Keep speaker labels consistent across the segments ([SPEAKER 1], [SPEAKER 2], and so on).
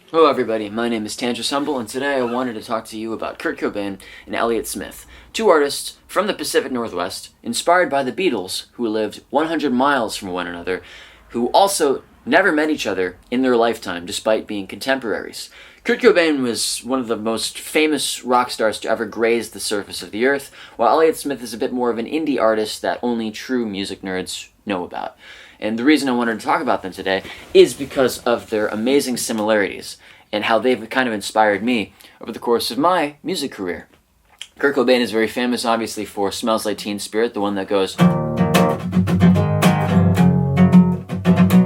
[SPEAKER 1] Hello everybody, my name is Twotris and today I wanted to talk to you about Kurt Cobain and Elliott Smith, two artists from the Pacific Northwest, inspired by the Beatles, who lived 100 miles from one another, who also never met each other in their lifetime despite being contemporaries. Kurt Cobain was one of the most famous rock stars to ever graze the surface of the earth, while Elliott Smith is a bit more of an indie artist that only true music nerds know about. And the reason I wanted to talk about them today is because of their amazing similarities and how they've kind of inspired me over the course of my music career. Kurt Cobain is very famous, obviously, for Smells Like Teen Spirit, the one that goes...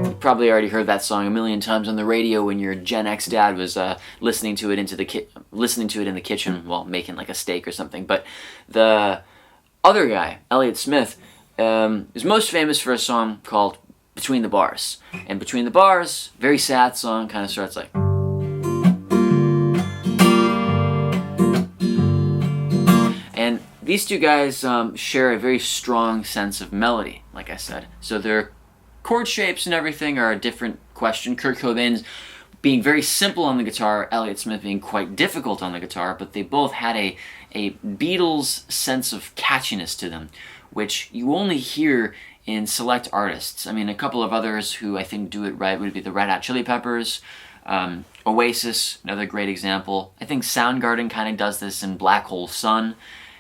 [SPEAKER 1] You probably already heard that song a million times on the radio when your Gen X dad was listening to it in the kitchen while making like a steak or something. But the other guy, Elliott Smith, is most famous for a song called Between the Bars. And Between the Bars, very sad song, kind of starts like... And these two guys share a very strong sense of melody, like I said. So their chord shapes and everything are a different question. Kurt Cobain's being very simple on the guitar, Elliott Smith being quite difficult on the guitar, but they both had a Beatles sense of catchiness to them, which you only hear in select artists. I mean, a couple of others who I think do it right would be the Red Hot Chili Peppers, Oasis, another great example. I think Soundgarden kind of does this in Black Hole Sun.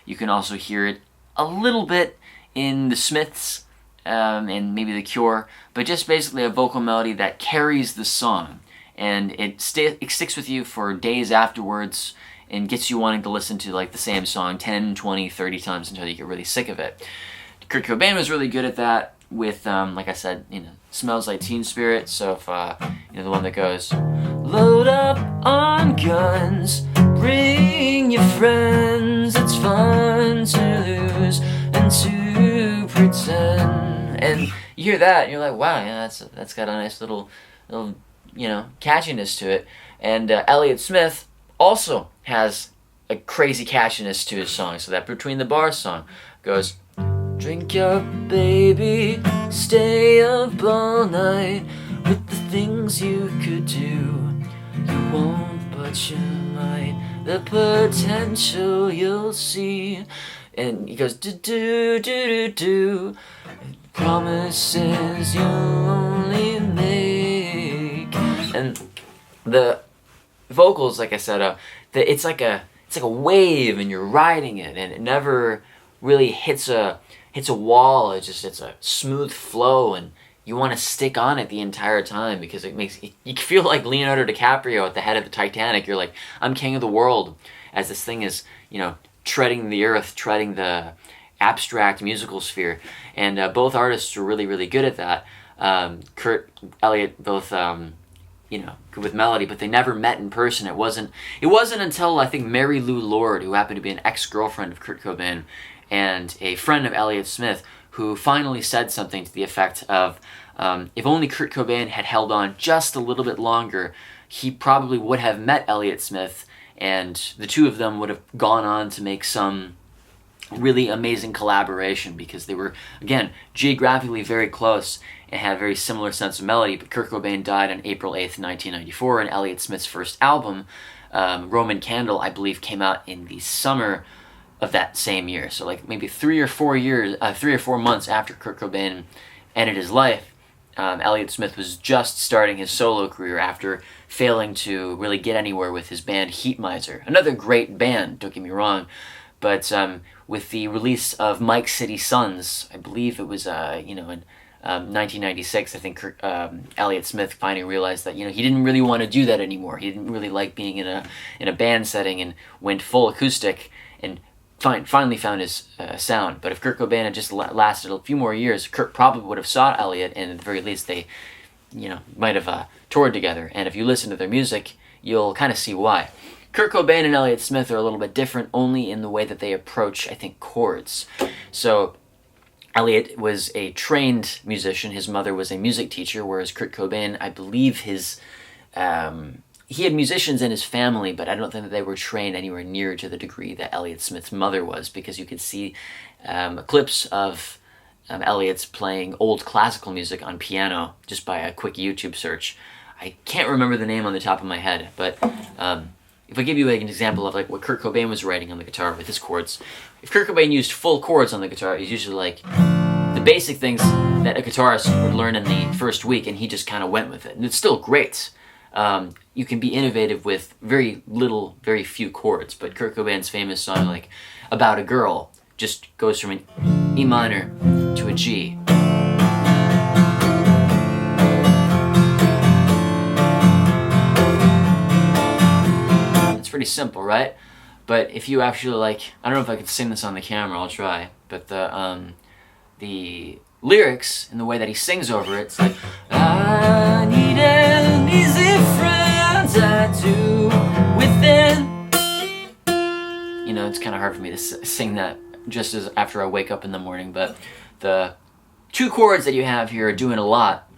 [SPEAKER 1] You can also hear it a little bit in the Smiths and maybe The Cure, but just basically a vocal melody that carries the song, and it sticks with you for days afterwards and gets you wanting to listen to like the same song 10, 20, 30 times until you get really sick of it. Kurt Cobain was really good at that with, like I said, Smells Like Teen Spirit. So if, the one that goes, load up on guns, bring your friends, it's fun to lose and to pretend. And you hear that, and you're like, wow, yeah, that's got a nice little catchiness to it. And Elliott Smith also has a crazy catchiness to his song. So that Between the Bars song goes, drink up, baby, stay up all night with the things you could do. You won't, but you might. The potential you'll see. And he goes, do do do do do. Promises you'll only make. And the vocals, like I said, it's like a wave, and you're riding it, and it never really hits a wall. It's a smooth flow, and you want to stick on it the entire time because it makes you feel like Leonardo DiCaprio at the head of the Titanic. You're like, I'm king of the world, as this thing is treading the earth, treading the abstract musical sphere. And both artists are really, really good at that. Kurt, Elliott, both good with melody, but they never met in person. It wasn't until I think Mary Lou Lord, who happened to be an ex-girlfriend of Kurt Cobain and a friend of Elliott Smith, who finally said something to the effect of, if only Kurt Cobain had held on just a little bit longer, he probably would have met Elliott Smith, and the two of them would have gone on to make some really amazing collaboration, because they were, again, geographically very close and had a very similar sense of melody. But Kurt Cobain died on April 8th, 1994, and Elliott Smith's first album, Roman Candle, I believe, came out in the summer of that same year. So like maybe 3 or 4 months after Kurt Cobain ended his life, Elliott Smith was just starting his solo career after failing to really get anywhere with his band Heat Miser. Another great band, don't get me wrong, but with the release of Mike City Sons, I believe it was in 1996, I think Elliott Smith finally realized that he didn't really want to do that anymore. He didn't really like being in a band setting, and went full acoustic and finally found his sound. But if Kurt Cobain had just lasted a few more years, Kurt probably would have sought Elliott, and at the very least they might have toured together. And if you listen to their music, you'll kind of see why. Kurt Cobain and Elliott Smith are a little bit different only in the way that they approach, I think, chords. So Elliott was a trained musician. His mother was a music teacher, whereas Kurt Cobain, I believe he had musicians in his family, but I don't think that they were trained anywhere near to the degree that Elliott Smith's mother was, because you could see clips of Elliott's playing old classical music on piano just by a quick YouTube search. I can't remember the name on the top of my head, but if I give you like an example of like what Kurt Cobain was writing on the guitar with his chords, if Kurt Cobain used full chords on the guitar, he's usually like the basic things that a guitarist would learn in the first week, and he just kind of went with it. And it's still great. You can be innovative with very few chords, but Kurt Cobain's famous song, like About a Girl, just goes from an E minor to a G. It's pretty simple, right? But if you actually like, I don't know if I could sing this on the camera, I'll try, but the lyrics and the way that he sings over it, it's like, I need an easy friend, I do within. You know, it's kind of hard for me to sing that just as after I wake up in the morning, but the two chords that you have here are doing a lot,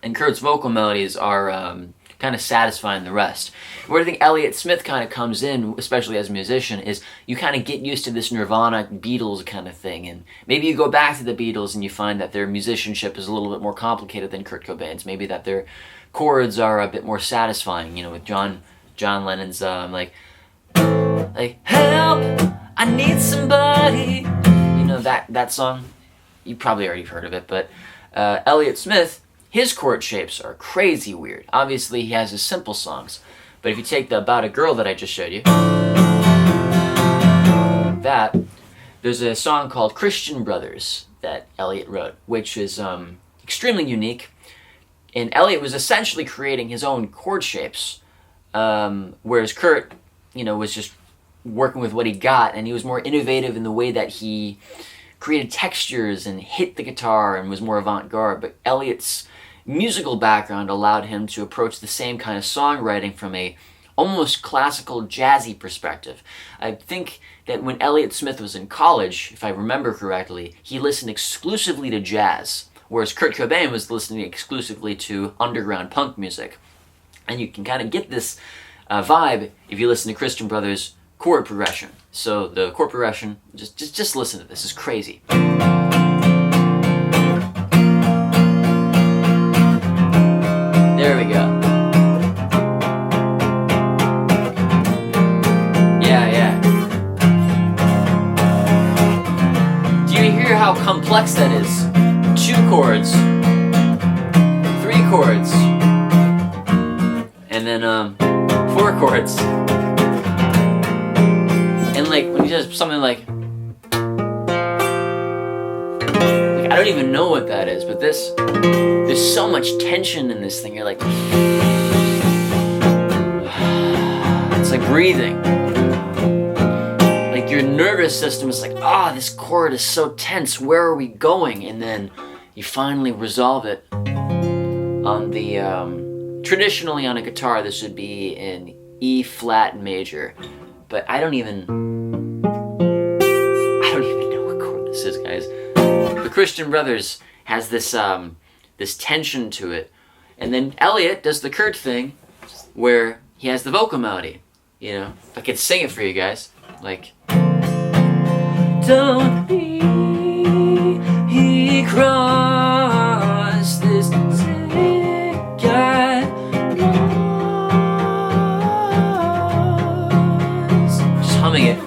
[SPEAKER 1] and Kurt's vocal melodies are kind of satisfying the rest. Where I think Elliott Smith kind of comes in, especially as a musician, is you kind of get used to this Nirvana, Beatles kind of thing, and maybe you go back to the Beatles and you find that their musicianship is a little bit more complicated than Kurt Cobain's. Maybe that their chords are a bit more satisfying, you know, with John Lennon's like help, I need somebody. You know that song? You probably already heard of it, but Elliott Smith, his chord shapes are crazy weird. Obviously, he has his simple songs, but if you take the About a Girl that I just showed you, there's a song called Christian Brothers that Elliott wrote, which is extremely unique. And Elliott was essentially creating his own chord shapes, whereas Kurt, you know, was just working with what he got, and he was more innovative in the way that he created textures and hit the guitar and was more avant-garde. But Elliott's musical background allowed him to approach the same kind of songwriting from a almost classical jazzy perspective. I think that when Elliott Smith was in college, if I remember correctly, he listened exclusively to jazz, whereas Kurt Cobain was listening exclusively to underground punk music. And you can kind of get this vibe if you listen to Christian Brothers' chord progression. So the chord progression, just listen to this. It's crazy. There we go. Yeah. Do you hear how complex that is? 2 chords, 3 chords, and then 4 chords. And like when he does something like I don't even know what that is, but there's so much tension in this thing. You're like, it's like breathing. Like your nervous system is like, this chord is so tense. Where are we going? And then you finally resolve it on the, traditionally on a guitar, this would be in E flat major. But I don't even know what chord this is, guys. The Christian Brothers has this this tension to it, and then Elliott does the Kurt thing, where he has the vocal melody. You know, if I could sing it for you guys, like. Don't be he crossed this sick guy. Just humming it.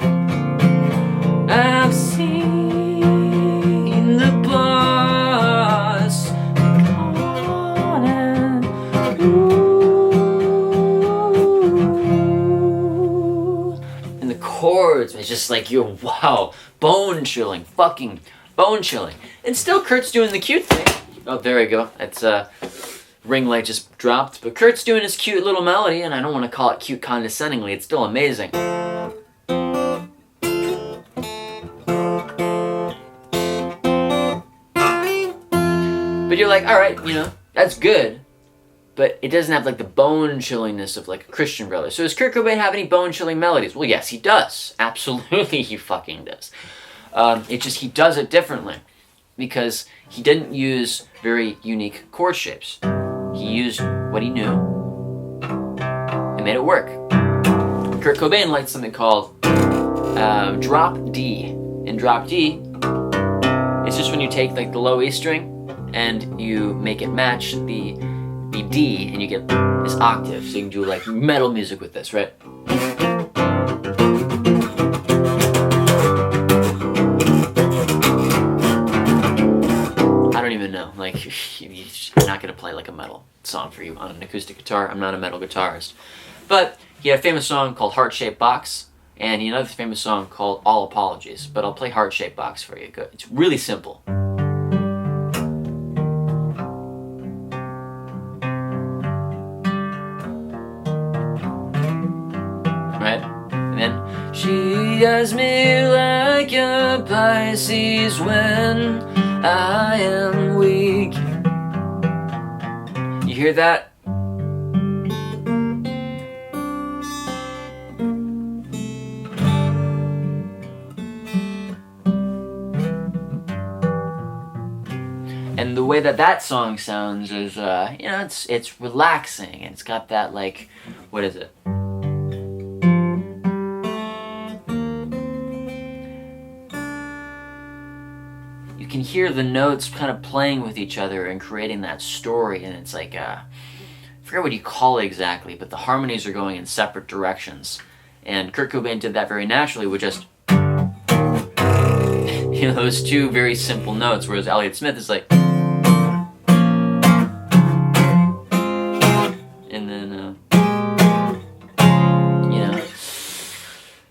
[SPEAKER 1] I've seen the boss on and and the chords, it's just like wow, bone-chilling, fucking bone-chilling. And still Kurt's doing the cute thing. Oh, there we go. It's ring light just dropped. But Kurt's doing his cute little melody, and I don't want to call it cute condescendingly. It's still amazing. But you're like, all right, you know, that's good. But it doesn't have like the bone-chillingness of like a Christian Brother. So does Kurt Cobain have any bone-chilling melodies? Well, yes, he does. Absolutely, he fucking does. It's just he does it differently because he didn't use very unique chord shapes. He used what he knew and made it work. Kurt Cobain liked something called drop D. And drop D, it's just when you take like the low E string and you make it match the be D, and you get this octave, so you can do like metal music with this, right? I don't even know, like, you're not gonna play like a metal song for you on an acoustic guitar. I'm not a metal guitarist. But he had a famous song called Heart-Shaped Box, and he had another famous song called All Apologies, but I'll play Heart-Shaped Box for you. Good. It's really simple. Right? And then, she eyes me like a Pisces when I am weak. You hear that? And the way that that song sounds is, you know, it's relaxing, and it's got that, like, what is it? You can hear the notes kind of playing with each other and creating that story, and it's like, I forget what you call it exactly, but the harmonies are going in separate directions. And Kurt Cobain did that very naturally with just, you know, those two very simple notes, whereas Elliott Smith is like, and then, you know,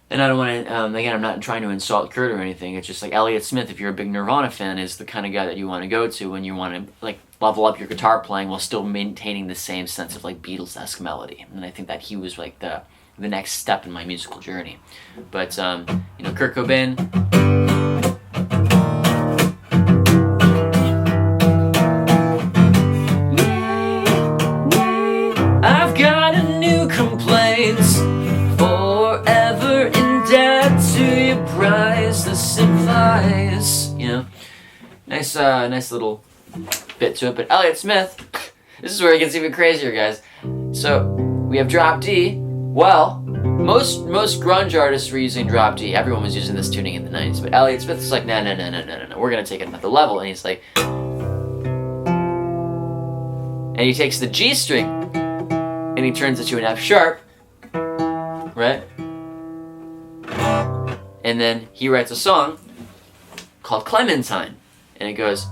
[SPEAKER 1] and I don't want to, again, I'm not trying to insult Kurt or anything, it's just like Elliott Smith, if you're a big Nirvana fan, is the kind of guy that you want to go to when you want to, like, level up your guitar playing while still maintaining the same sense of, like, Beatles-esque melody. And I think that he was, like, the next step in my musical journey. But, you know, Kurt Cobain, I've got a new complaint, forever in debt to your price, the supplies. You know, nice little bit to it. But Elliott Smith, this is where it gets even crazier, guys. So we have drop D. Well, most grunge artists were using drop D. Everyone was using this tuning in the 90s. But Elliott Smith is like, no, we're gonna take it another level. And he's like, and he takes the G string and he turns it to an F sharp, right? And then he writes a song called Clementine, and it goes,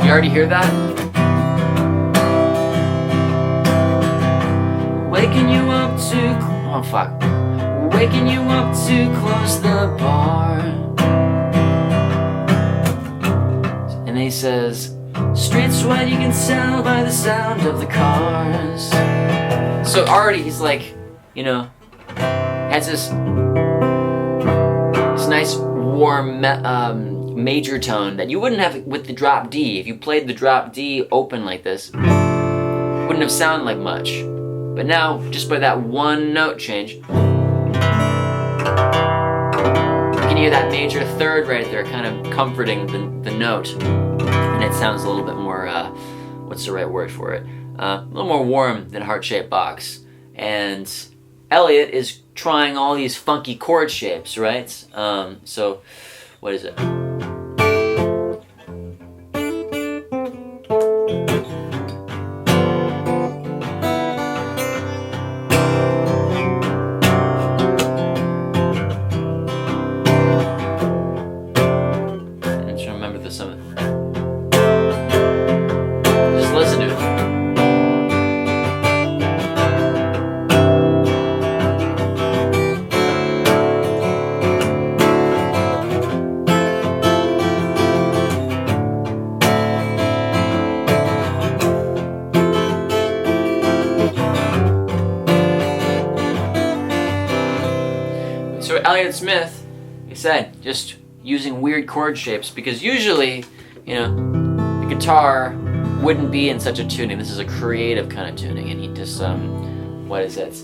[SPEAKER 1] you already hear that? Waking you up to, oh fuck, waking you up to close the bar. And he says, streets wide, you can tell by the sound of the cars. So already he's like, you know, has this nice warm major tone that you wouldn't have with the drop D. If you played the drop D open like this, wouldn't have sounded like much. But now, just by that one note change, you can hear that major third right there kind of comforting the note. And it sounds a little bit more, what's the right word for it? A little more warm than Heart-Shaped Box. And Elliott is trying all these funky chord shapes, right? So, what is it? So Elliott Smith, he said, just using weird chord shapes, because usually, you know, the guitar wouldn't be in such a tuning. This is a creative kind of tuning, and he just, what is it?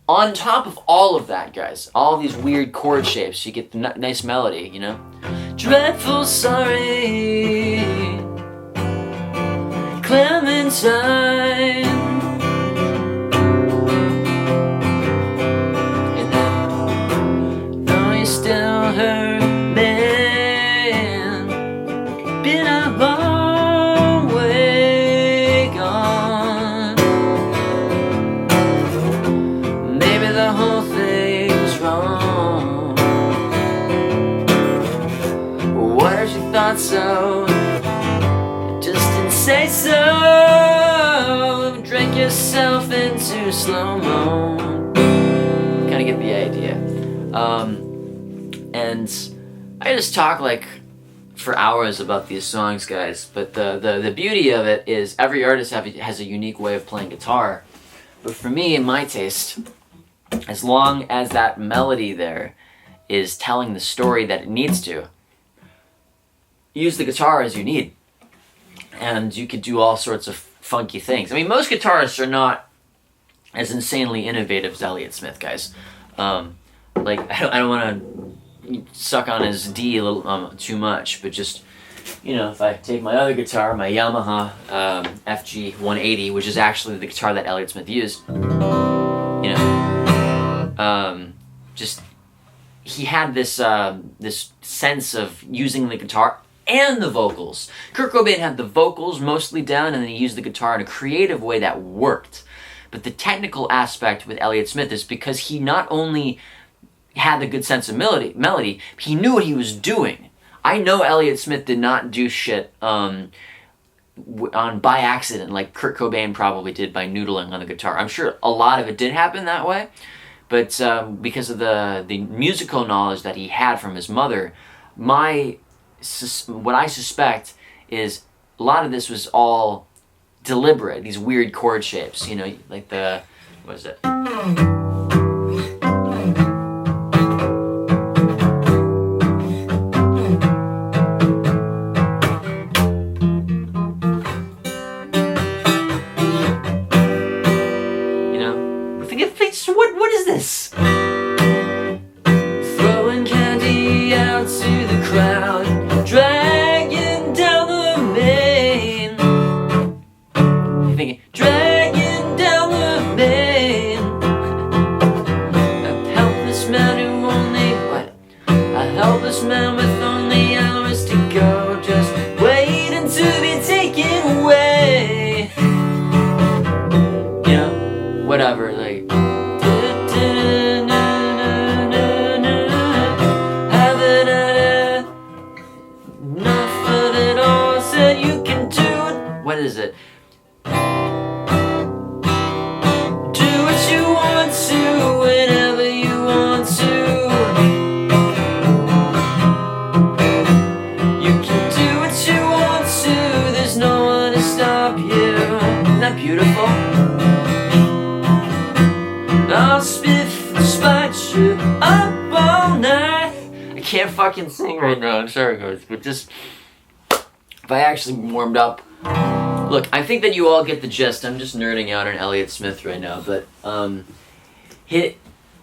[SPEAKER 1] On top of all of that, guys, all these weird chord shapes, you get the nice melody, you know? Dreadful sorry, Clementine. And then, though you still been a long way gone. Maybe the whole thing was wrong. What if you thought so? Just didn't say so. Drink yourself into slow-mo. Kind of get the idea. And I just talk like for hours about these songs, guys, but the beauty of it is every artist has a unique way of playing guitar. But for me, in my taste, as long as that melody there is telling the story that it needs to, use the guitar as you need, and you could do all sorts of funky things. I mean, most guitarists are not as insanely innovative as Elliott Smith, guys. Like, I don't want to suck on his D a little too much, but just, you know, if I take my other guitar, my Yamaha FG 180, which is actually the guitar that Elliott Smith used, you know, just he had this this sense of using the guitar and the vocals. Kurt Cobain had the vocals mostly down, and then he used the guitar in a creative way that worked. But the technical aspect with Elliott Smith is because he not only had a good sense of melody, he knew what he was doing. I know Elliott Smith did not do shit by accident like Kurt Cobain probably did by noodling on the guitar. I'm sure a lot of it did happen that way, but because of the musical knowledge that he had from his mother, what I suspect is a lot of this was all deliberate, these weird chord shapes, you know, like the, what is it? What is this? Throwing candy out to the crowd, dragging down the main. You're thinking, dragging down the main. A helpless man who only, what? A helpless man with only hours to go, just waiting to be taken away. You know, whatever, like. What is it? Do what you want to, whenever you want to. You can do what you want to, there's no one to stop you. Isn't that beautiful? I'll spite you up all night. I can't fucking sing right now, I'm sorry guys, but just if I actually warmed up. Look, I think that you all get the gist. I'm just nerding out on Elliott Smith right now, but I'm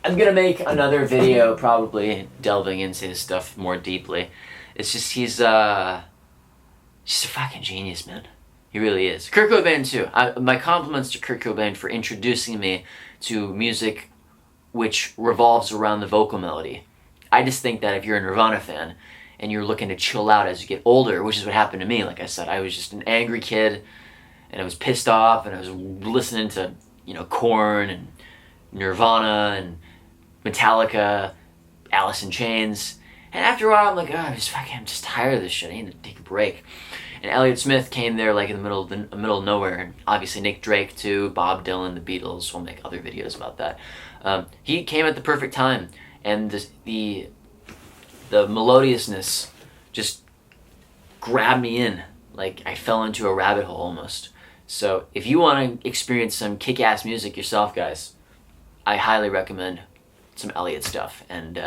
[SPEAKER 1] gonna make another video probably delving into his stuff more deeply. It's just he's a fucking genius, man. He really is. Kurt Cobain too. My compliments to Kurt Cobain for introducing me to music which revolves around the vocal melody. I just think that if you're a Nirvana fan and you're looking to chill out as you get older, which is what happened to me, like I said, I was just an angry kid, and I was pissed off, and I was listening to, you know, Korn and Nirvana and Metallica, Alice in Chains, and after a while I'm like, oh, I'm just tired of this shit, I need to take a break. And Elliott Smith came there like in the middle of nowhere, and obviously Nick Drake too, Bob Dylan, the Beatles, we'll make other videos about that. He came at the perfect time, and the melodiousness just grabbed me in. Like I fell into a rabbit hole almost. So if you want to experience some kick-ass music yourself, guys, I highly recommend some Elliott stuff. And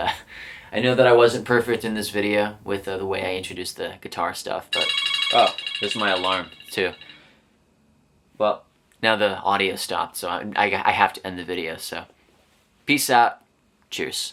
[SPEAKER 1] I know that I wasn't perfect in this video with the way I introduced the guitar stuff, but oh, there's my alarm too. Well, now the audio stopped, so I have to end the video. So peace out. Cheers.